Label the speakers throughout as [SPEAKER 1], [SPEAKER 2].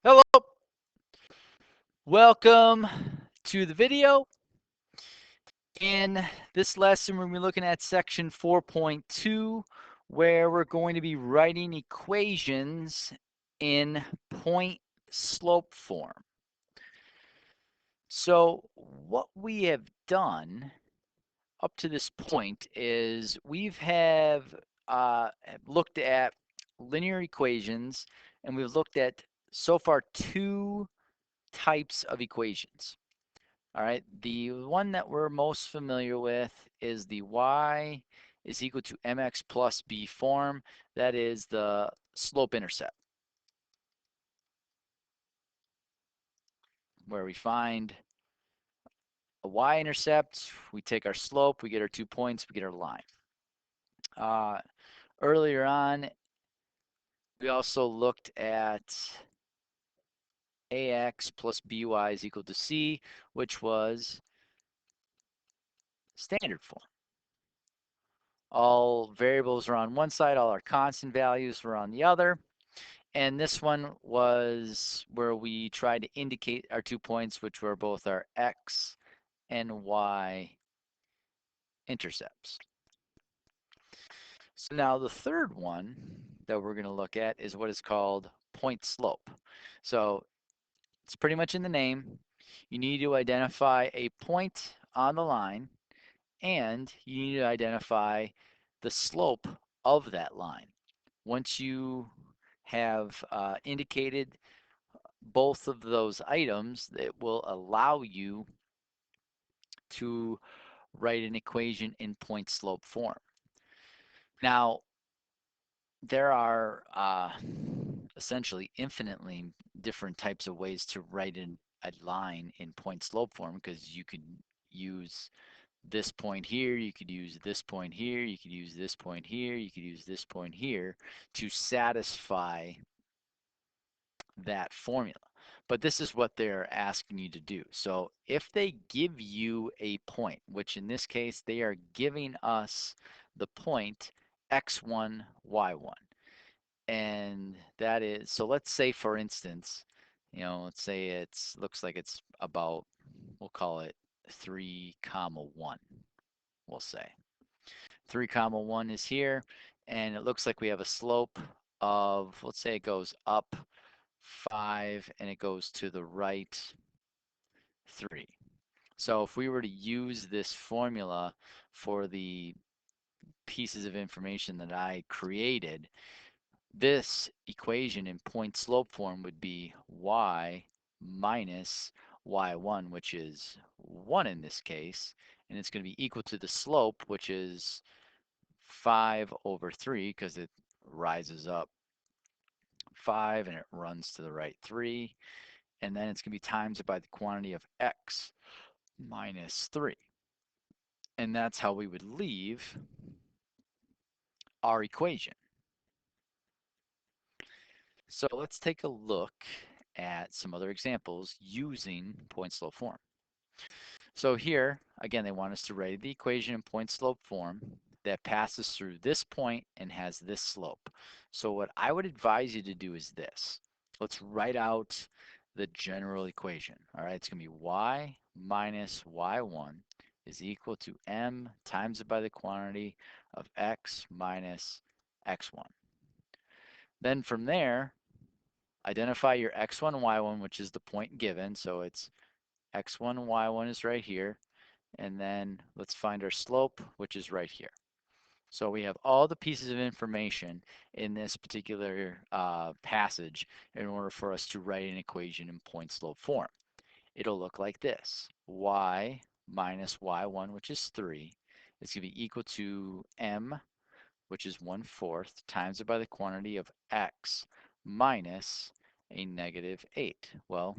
[SPEAKER 1] Hello, welcome to the video. In this lesson, we're going to be looking at section 4.2, where we're going to be writing equations in point slope form. So what we have done up to this point is have looked at linear equations, and we've looked at so far two types of equations. All right, the one that we're most familiar with is the y is equal to mx plus b form. That is the slope-intercept, where we find a y-intercept, we take our slope, we get our 2 points, we get our line. Uh, Earlier on, we also looked at ax plus by is equal to c, which was standard form. All variables are on one side, all our constant values were on the other. And this one was where we tried to indicate our 2 points, which were both our x and y intercepts. So now the third one that we're going to look at is what is called point slope. So it's pretty much in the name. You need to identify a point on the line, and you need to identify the slope of that line. Once you have indicated both of those items, it will allow you to write an equation in point slope form. Now, there are essentially infinitely different types of ways to write a line in point slope form, because you could use this point here, you could use this point here, you could use this point here, you could use this point here to satisfy that formula. But this is what they're asking you to do. So if they give you a point, which in this case, they are giving us the point x1, y1. And that is, so let's say for instance, let's say it's looks like it's about, we'll call it 3 comma 1, we'll say. 3 comma 1 is here, and it looks like we have a slope of, let's say it goes up 5 and it goes to the right 3. So if we were to use this formula for the pieces of information that I created, this equation in point slope form would be y minus y1, which is 1 in this case, and it's going to be equal to the slope, which is 5 over 3, because it rises up 5 and it runs to the right 3. And then it's going to be times it by the quantity of x minus 3. And that's how we would leave our equation. So let's take a look at some other examples using point slope form. So here, again, they want us to write the equation in point slope form that passes through this point and has this slope. So what I would advise you to do is this. Let's write out the general equation. All right, it's going to be y minus y1 is equal to m times it by the quantity of x minus x1. Then from there, identify your x1 and y1, which is the point given. So it's x1 and y1 is right here. And then let's find our slope, which is right here. So we have all the pieces of information in this particular passage in order for us to write an equation in point slope form. It'll look like this. Y minus y1, which is 3, is going to be equal to m, which is 1/4, times it by the quantity of x minus a negative 8. Well,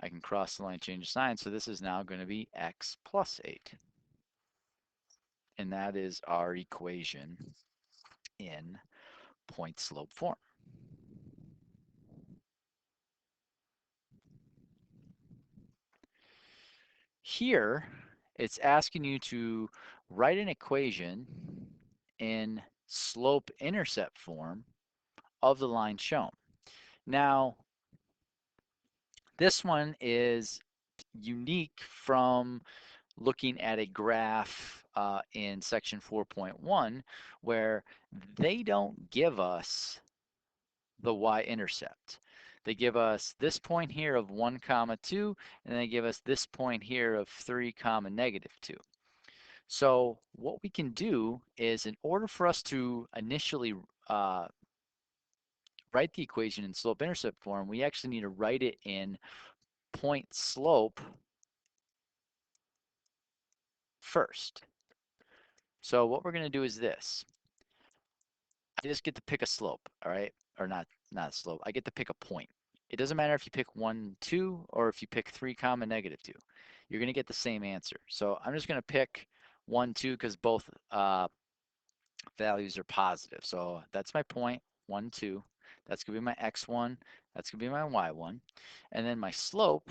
[SPEAKER 1] I can cross the line, change the sign, so this is now going to be x plus 8. And that is our equation in point slope form. Here, it's asking you to write an equation in slope-intercept form of the line shown. Now, This one is unique from looking at a graph in section 4.1 where they don't give us the y-intercept. They give us this point here of 1 comma 2, and they give us this point here of 3 comma negative 2. So what we can do is, in order for us to initially uh, write the equation in slope-intercept form, we actually need to write it in point slope first. So what we're going to do is this. I just get to pick a slope, all right? Or not a slope. I get to pick a point. It doesn't matter if you pick 1, 2, or if you pick 3 comma negative 2. You're going to get the same answer. So I'm just going to pick 1, 2 because both values are positive. So that's my point, 1, 2. That's going to be my x1. That's going to be my y1. And then my slope,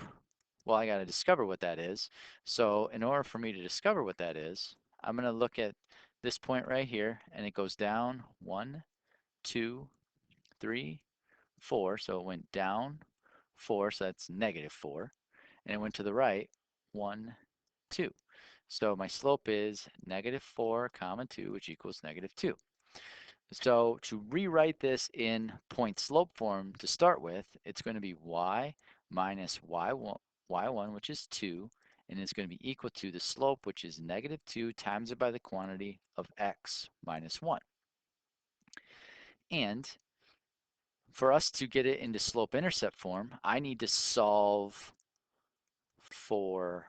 [SPEAKER 1] well, I got to discover what that is. So in order for me to discover what that is, I'm going to look at this point right here, and it goes down 1, 2, 3, 4. So it went down 4, so that's negative 4. And it went to the right 1, 2. So my slope is negative 4 comma 2, which equals negative 2. So to rewrite this in point slope form to start with, it's going to be y minus y1, which is 2, and it's going to be equal to the slope, which is negative 2, times it by the quantity of x minus 1. And for us to get it into slope-intercept form, I need to solve for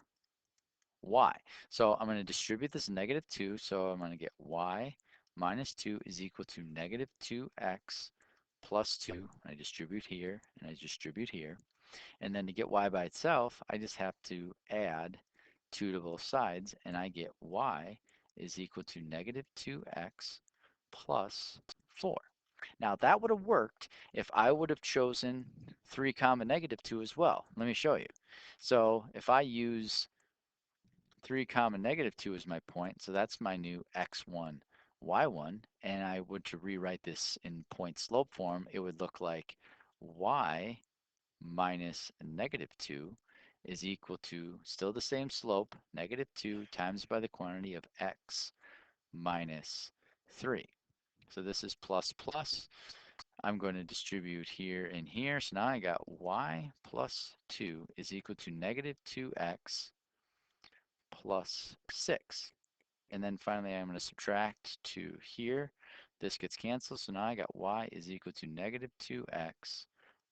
[SPEAKER 1] y. So I'm going to distribute this negative 2, so I'm going to get y minus 2 is equal to negative 2x plus 2. I distribute here, and I distribute here. And then to get y by itself, I just have to add 2 to both sides, and I get y is equal to negative 2x plus 4. Now that would have worked if I would have chosen 3 comma negative 2 as well. Let me show you. So if I use 3 comma negative 2 as my point, so that's my new x1, y1, and I would to rewrite this in point slope form, it would look like y minus negative 2 is equal to still the same slope, negative 2 times by the quantity of x minus 3. So this is plus plus. I'm going to distribute here and here. So now I got y plus 2 is equal to negative 2x plus 6. And then finally I'm going to subtract 2 here. This gets canceled. So now I got y is equal to negative 2x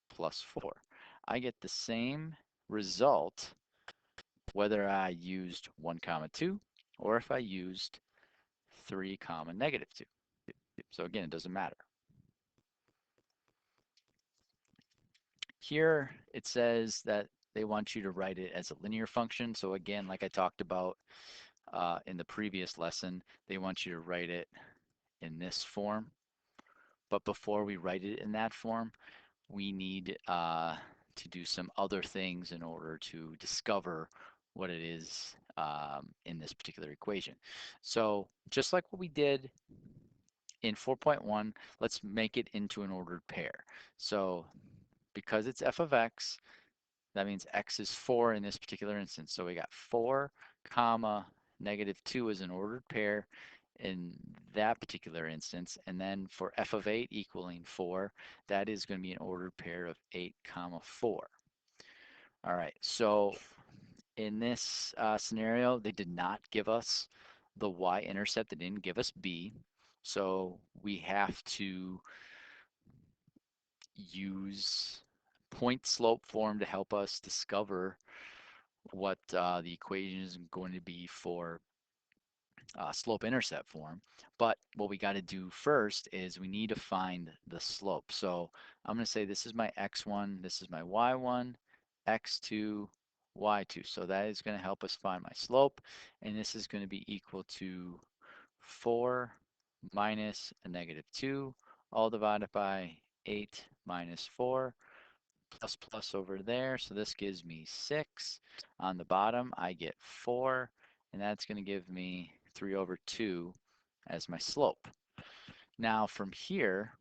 [SPEAKER 1] plus 4. I get the same result whether I used 1 comma 2 or if I used 3 comma negative 2. So again, it doesn't matter. Here it says that they want you to write it as a linear function. So again, like I talked about in the previous lesson, they want you to write it in this form. But before we write it in that form, we need to do some other things in order to discover what it is in this particular equation. So just like what we did in 4.1, let's make it into an ordered pair. So because it's f of x, that means x is 4 in this particular instance. So we got 4 comma negative 2 is an ordered pair in that particular instance. And then for f of 8 equaling 4, that is going to be an ordered pair of 8 comma 4. All right, so in this scenario, they did not give us the y-intercept. They didn't give us b. So we have to use point slope form to help us discover what the equation is going to be for slope intercept form. But what we got to do first is we need to find the slope. So I'm going to say this is my x1, this is my y1, x2, y2. So that is going to help us find my slope, and this is going to be equal to 4 minus a negative 2, all divided by 8 minus 4, plus plus over there. So this gives me 6. On the bottom, I get 4, and that's going to give me 3 over 2 as my slope. Now from here,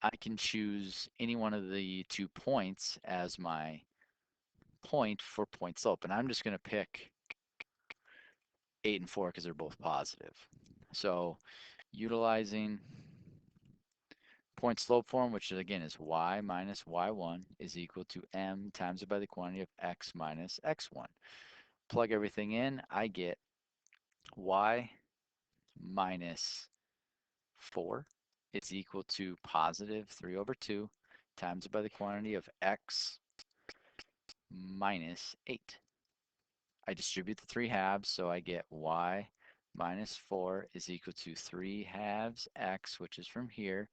[SPEAKER 1] I can choose any one of the 2 points as my point for point slope. And I'm just going to pick 8 and 4 because they're both positive. So utilizing point slope form, which again is y minus y1 is equal to m times it by the quantity of x minus x1. Plug everything in, I get y minus 4 is equal to positive 3 over 2 times it by the quantity of x minus 8. I distribute the 3 halves, so I get y minus 4 is equal to 3 halves x, which is from here,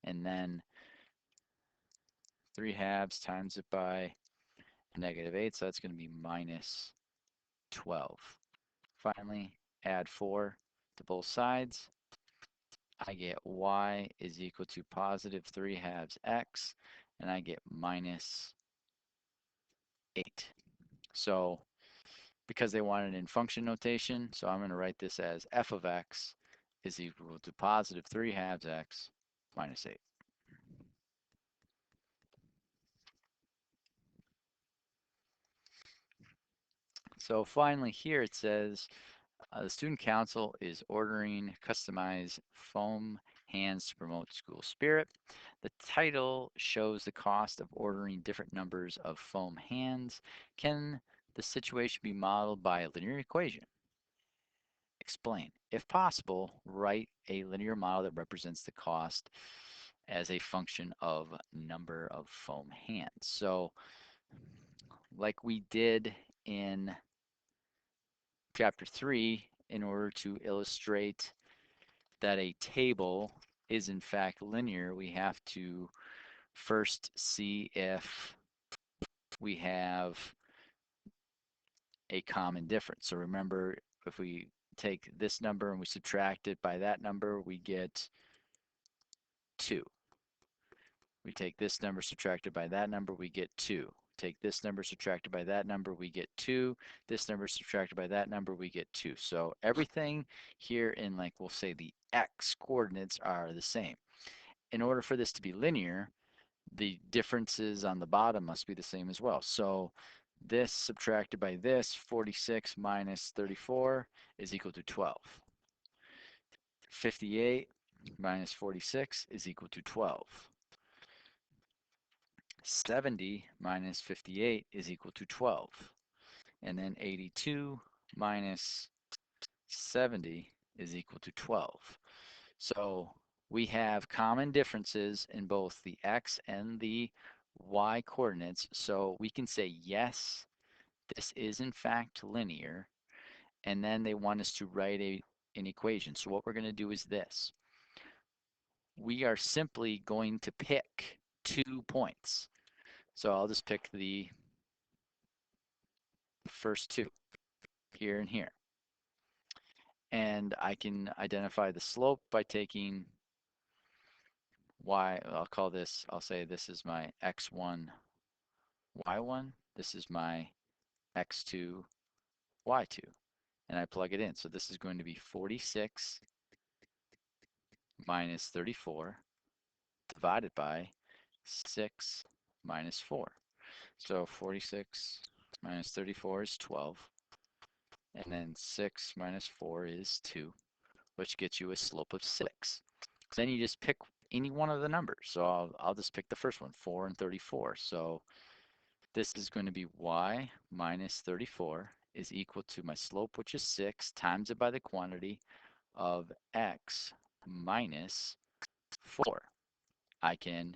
[SPEAKER 1] and then 3 halves times it by negative 8, so that's going to be minus 12. Finally, add 4 to both sides. I get y is equal to positive 3 halves x, and I get minus 8. So because they want it in function notation, so I'm going to write this as f of x is equal to positive 3 halves x minus 8. So finally here it says the student council is ordering customized foam hands to promote school spirit. The title shows the cost of ordering different numbers of foam hands. Can the situation be modeled by a linear equation? Explain. If possible, write a linear model that represents the cost as a function of number of foam hands. So like we did in chapter 3, in order to illustrate that a table is in fact linear, we have to first see if we have a common difference. So remember, if we take this number and we subtract it by that number, we get 2. We take this number subtracted by that number, we get 2. Take this number subtracted by that number, we get 2. This number subtracted by that number, we get 2. So everything here in, like, we'll say the x coordinates are the same. In order for this to be linear, the differences on the bottom must be the same as well. So this subtracted by this, 46 minus 34 is equal to 12. 58 minus 46 is equal to 12. 70 minus 58 is equal to 12. And then 82 minus 70 is equal to 12. So we have common differences in both the x and the y coordinates. So we can say, yes, this is in fact linear. And then they want us to write an equation. So what we're going to do is this. We are simply going to pick 2 points. So I'll just pick the first 2, here and here. And I can identify the slope by taking y, I'll say this is my x1, y1. This is my x2, y2. And I plug it in. So this is going to be 46 minus 34 divided by 6 minus 4. So 46 minus 34 is 12. And then 6 minus 4 is 2, which gets you a slope of 6. Then you just pick any one of the numbers. So I'll just pick the first one, 4 and 34. So this is going to be y minus 34 is equal to my slope, which is 6, times it by the quantity of x minus 4. I can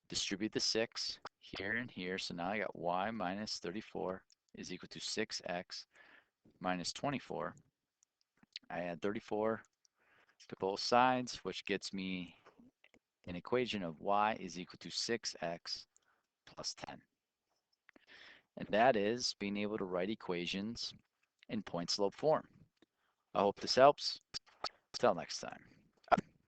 [SPEAKER 1] distribute the 6 here and here. So now I got y minus 34 is equal to 6x minus 24. I add 34 to both sides, which gets me an equation of y is equal to 6x plus 10. And that is being able to write equations in point slope form. I hope this helps. Till next time.